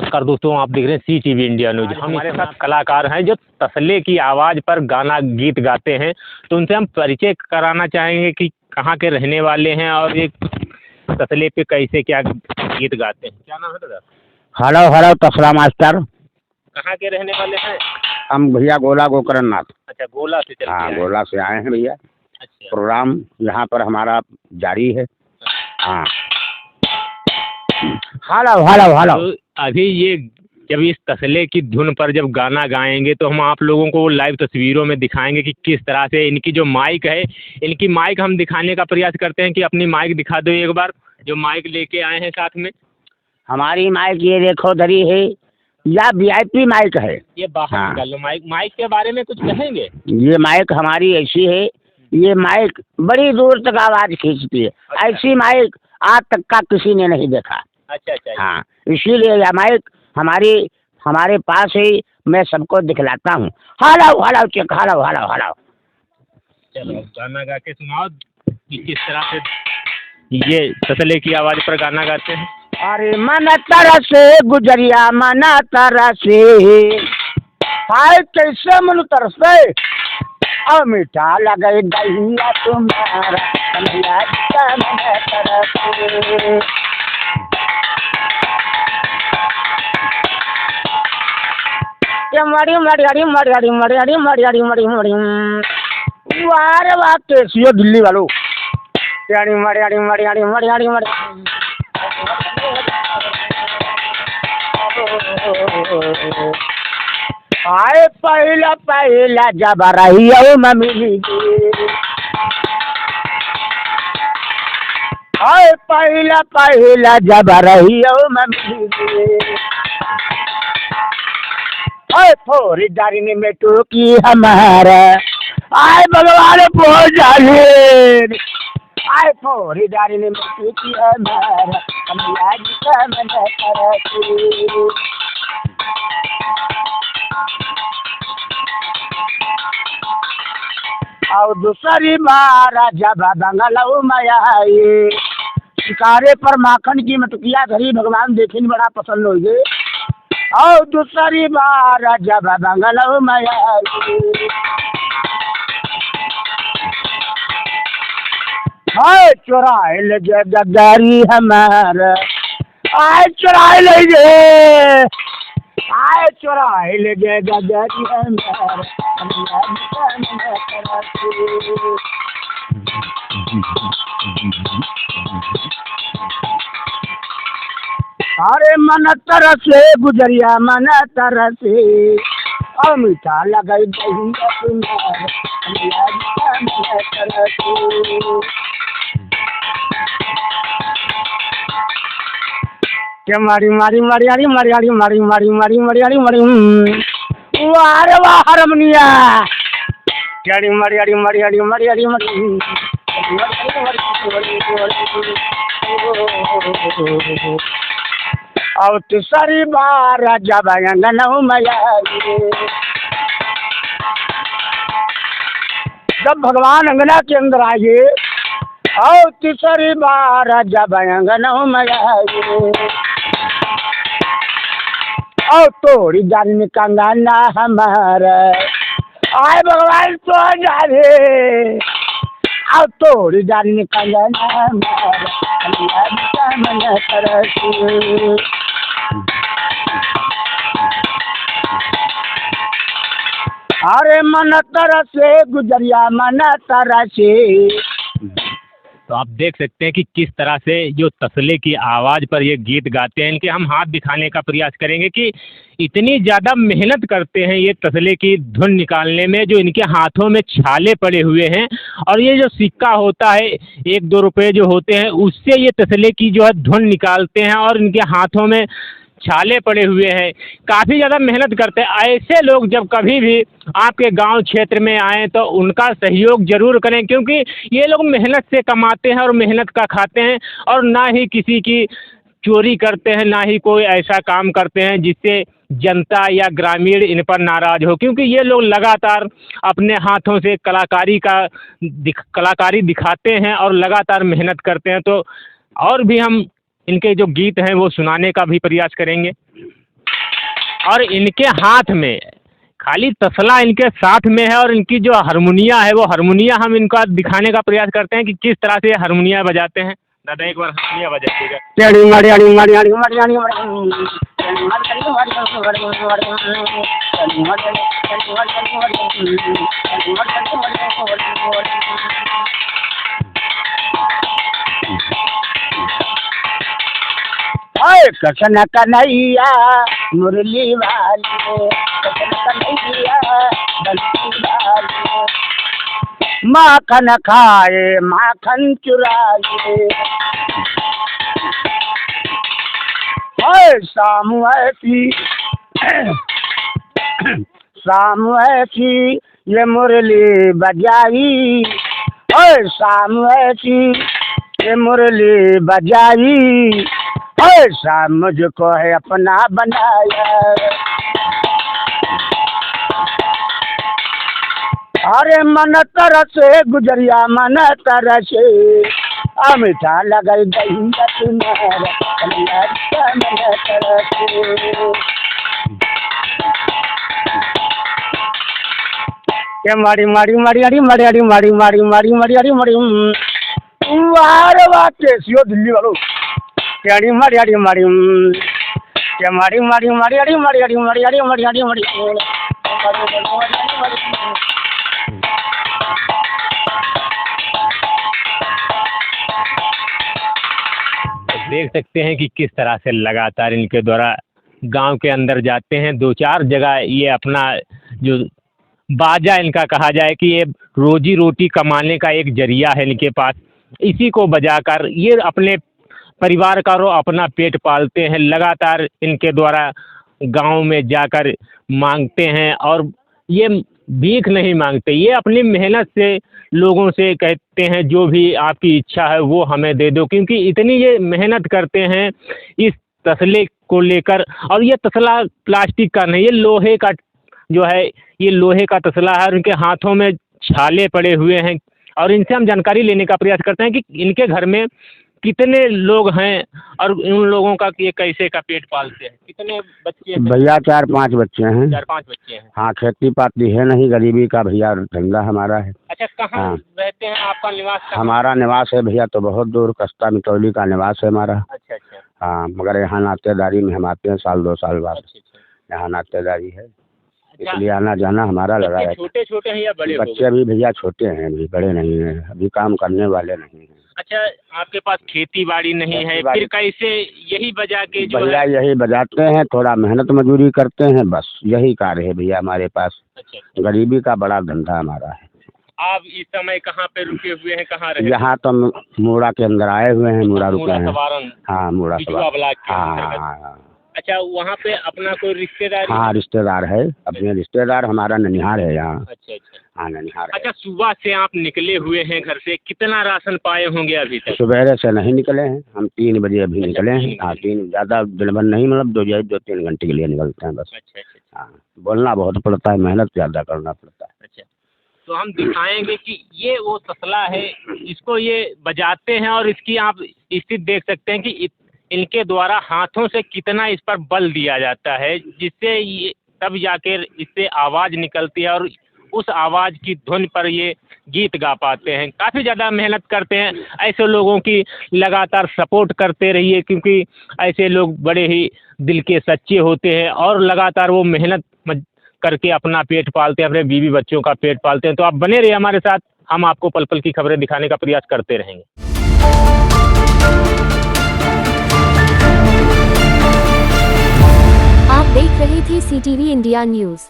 नमस्कार दोस्तों, आप देख रहे हैं CTV इंडिया न्यूज। हमारे साथ कलाकार हैं जो तसले की आवाज़ पर गाना गीत गाते हैं, तो उनसे हम परिचय कराना चाहेंगे कि कहाँ के रहने वाले हैं और ये तसले पे कैसे क्या गीत गाते हैं। क्या नाम है दादा? हेलो हेलो तसला मास्टर। कहाँ के रहने वाले हैं? हम भैया गोला गोकरण नाथ। अच्छा, गोला से चल के हाँ, आए हैं। गोला से आए हैं भैया। अच्छा, प्रोग्राम यहाँ पर हमारा जारी है। हाँ, हेलो हेलो हेलो। तो अभी ये जब इस तसले की धुन पर जब गाना गाएंगे तो हम आप लोगों को लाइव तस्वीरों में दिखाएंगे कि किस तरह से इनकी जो माइक है, इनकी माइक हम दिखाने का प्रयास करते हैं कि अपनी माइक दिखा दो एक बार, जो माइक लेके आए हैं साथ में। हमारी माइक ये देखो धरी है, या VIP माइक है। ये बाहर हाँ। निकाल लो माइक। माइक के बारे में कुछ कहेंगे? ये माइक हमारी ऐसी है, ये माइक बड़ी दूर तक आवाज़ खींचती है। अच्छा। ऐसी माइक आज तक का किसी ने नहीं देखा। अच्छा अच्छा। हाँ, इसीलिए यह माइक हमारे पास ही मैं सबको दिखलाता हूँ। Hello hello check, hello hello hello. चलो गाना गा के सुनाओ कि किस तरह से ये तसले की आवाज़ पर गाना गाते हैं। अरे मन तरसे गुजरिया मन तरसे, हाय कैसे मन तरसे, और मीठा लगे दहिया तुम्हारा, कन्हैया जी का मन तरसे। ये मड़ी मड़ी अड़ी मड़ी अड़ी मड़ी अड़ी मड़ी अड़ी मड़ी मड़ी, वाह वाह कैसी दिल्ली वालों। अड़ी मड़ी अड़ी मड़ी अड़ी मड़ी अड़ी मड़ी, आए पहला पहला जब रही मम्मी, आए पहला पहला जब रही मम्मी, आए फोरी डारी में टोकी हमारा, आए भगवान पहुँच जाए, आए फोरी डारी में टोकी हमारा, कन्हैया जी का मन तरसे। और दूसरी बार जब बंगलऊ में आए, शिकारे पर माखन की मटकिया धरी भगवान देखने बड़ा पसंद हो गए। और दूसरी बार जब बंगलऊ में आए, हाय चुराए ले गद्दारी हमारा, आए चुराए ले गे, आए चुराए ले गद्दारी हमारा, कन्हैया जी का मन तरसे। अरे मन तरसे गुजरिया मन तरसे, और मीठा लगे दहिया तुम्हारा, कन्हैया जी का मन तरसे। के मारी मारी मारी अड़ी मारी अड़ी मारी मारी मारी मारी अड़ी मारी, वाह वाह हारमोनिया। अड़ी मारी अड़ी मारी अड़ी मारी अड़ी मारी, और तीसरी बार जब अंगनऊ में आए, जब भगवान अंगना के अंदर आए, और तीसरी बार जब अंगनऊ में आए, और तोड़ी जान कंगना हमारा, आए भगवान तो जाने, और तोड़ी जान कंगना हमारा, कन्हैया जी का मन तरसे। अरे मन तरसे गुजरिया मन तरसे। तो आप देख सकते हैं कि किस तरह से जो तसले की आवाज़ पर ये गीत गाते हैं। इनके हम हाथ दिखाने का प्रयास करेंगे कि इतनी ज़्यादा मेहनत करते हैं ये तसले की धुन निकालने में, जो इनके हाथों में छाले पड़े हुए हैं। और ये जो सिक्का होता है 1-2 रुपये जो होते हैं, उससे ये तसले की जो है धुन निकालते हैं और इनके हाथों में छाले पड़े हुए हैं। काफ़ी ज़्यादा मेहनत करते हैं। ऐसे लोग जब कभी भी आपके गांव क्षेत्र में आएँ तो उनका सहयोग ज़रूर करें, क्योंकि ये लोग मेहनत से कमाते हैं और मेहनत का खाते हैं, और ना ही किसी की चोरी करते हैं, ना ही कोई ऐसा काम करते हैं जिससे जनता या ग्रामीण इन पर नाराज़ हो। क्योंकि ये लोग लगातार अपने हाथों से कलाकारी दिखाते हैं और लगातार मेहनत करते हैं। तो और भी हम इनके जो गीत हैं वो सुनाने का भी प्रयास करेंगे। और इनके हाथ में खाली तसला इनके साथ में है, और इनकी जो हारमोनिया है वो हारमोनिया हम इनका दिखाने का प्रयास करते हैं कि किस तरह से ये हारमोनिया बजाते हैं। दादा एक बार हारमोनिया बजाइएगा। कसन कन्हैया मुरली वाले, कसन कन्हैया बंसी वाले, माखन खाए माखन चुराए, शाम ऐसी शाम ऐसी ये मुरली बजाई, शाम ऐसी ये मुरली बजाई, शाम मुझको है अपना बनाया। अरे मन तरसे गुजरिया मन तरसे, मीठा लगल दहिया तुम्हारा मन तरसे। के मारी मारी मारी अड़ी मारी अड़ी मारी मारी मारी मारी अड़ी मारी वार वाटे सियो दिल्ली वालों के अड़ी मारी अड़ी मारी के मारी मारी मारी अड़ी मारी अड़ी मारी अड़ी मारी अड़ी मारी। देख सकते हैं कि किस तरह से लगातार इनके द्वारा गांव के अंदर जाते हैं। 2-4 जगह ये अपना जो बाजा इनका कहा जाए कि ये रोजी रोटी कमाने का एक जरिया है इनके पास, इसी को बजाकर ये अपने परिवार का अपना पेट पालते हैं। लगातार इनके द्वारा गांव में जाकर मांगते हैं, और ये भीख नहीं मांगते, ये अपनी मेहनत से लोगों से कहते हैं जो भी आपकी इच्छा है वो हमें दे दो, क्योंकि इतनी ये मेहनत करते हैं इस तसले को लेकर। और ये तसला प्लास्टिक का नहीं, ये लोहे का जो है, ये लोहे का तसला है, और इनके हाथों में छाले पड़े हुए हैं। और इनसे हम जानकारी लेने का प्रयास करते हैं कि इनके घर में कितने लोग हैं और उन लोगों का ये कैसे का पेट पालते हैं। कितने बच्चे हैं? भैया 4-5 बच्चे हैं। 4-5 बच्चे हैं। हाँ, खेती पाती है नहीं, गरीबी का भैया धंधा हमारा है। अच्छा, कहाँ रहते हैं? आपका निवास कहाँ? हमारा निवास है भैया तो बहुत दूर, कस्ता मिटौली का निवास है हमारा। अच्छा अच्छा। हाँ, मगर यहाँ नातेदारी में हम आते हैं साल 2 साल बाद। अच्छा। यहाँ नातेदारी है, इसलिए आना जाना हमारा लगा है। छोटे छोटे हैं या बड़े? बच्चे अभी भैया छोटे हैं, अभी बड़े नहीं हैं, अभी काम करने वाले नहीं हैं। अच्छा, आपके पास खेती बाड़ी नहीं है, फिर कैसे यही बजा के जो भैया यही बजाते हैं, थोड़ा मेहनत मजदूरी करते हैं, बस यही कार्य है भैया हमारे पास। अच्छा। गरीबी का बड़ा धंधा हमारा है। आप इस समय कहाँ पे रुके हुए हैं? कहाँ रहे? यहाँ तो मूड़ा के अंदर आए हुए हैं, मूड़ा रुके हैं। हाँ, मूड़ा ब्लॉक के अंतर्गत। हाँ। अच्छा, वहाँ पे अपना कोई रिश्तेदार? हाँ, रिश्तेदार है, अपने रिश्तेदार हमारा ननिहार है यहाँ। अच्छा अच्छा। हाँ, ननिहार। अच्छा, सुबह से आप निकले हुए हैं घर से, कितना राशन पाए होंगे अभी तक? सुबह से नहीं निकले हैं हम, 3 बजे अभी निकले हैं। हाँ, 3 ज़्यादा दिन भर नहीं, मतलब 2-3 घंटे के लिए निकलते हैं बस। अच्छा अच्छा। हाँ, बोलना बहुत पड़ता है, मेहनत ज़्यादा करना पड़ता है। अच्छा, तो हम दिखाएंगे कि ये वो तसला है, इसको ये बजाते हैं, और इसकी आप स्थिति देख सकते हैं कि इनके द्वारा हाथों से कितना इस पर बल दिया जाता है, जिससे ये तब जाकर इससे आवाज़ निकलती है, और उस आवाज़ की धुन पर ये गीत गा पाते हैं। काफ़ी ज़्यादा मेहनत करते हैं। ऐसे लोगों की लगातार सपोर्ट करते रहिए, क्योंकि ऐसे लोग बड़े ही दिल के सच्चे होते हैं, और लगातार वो मेहनत करके अपना पेट पालते हैं, अपने बीवी बच्चों का पेट पालते हैं। तो आप बने रहिए हमारे साथ, हम आपको पल पल की खबरें दिखाने का प्रयास करते रहेंगे। आप देख रहे थे CTV इंडिया न्यूज़।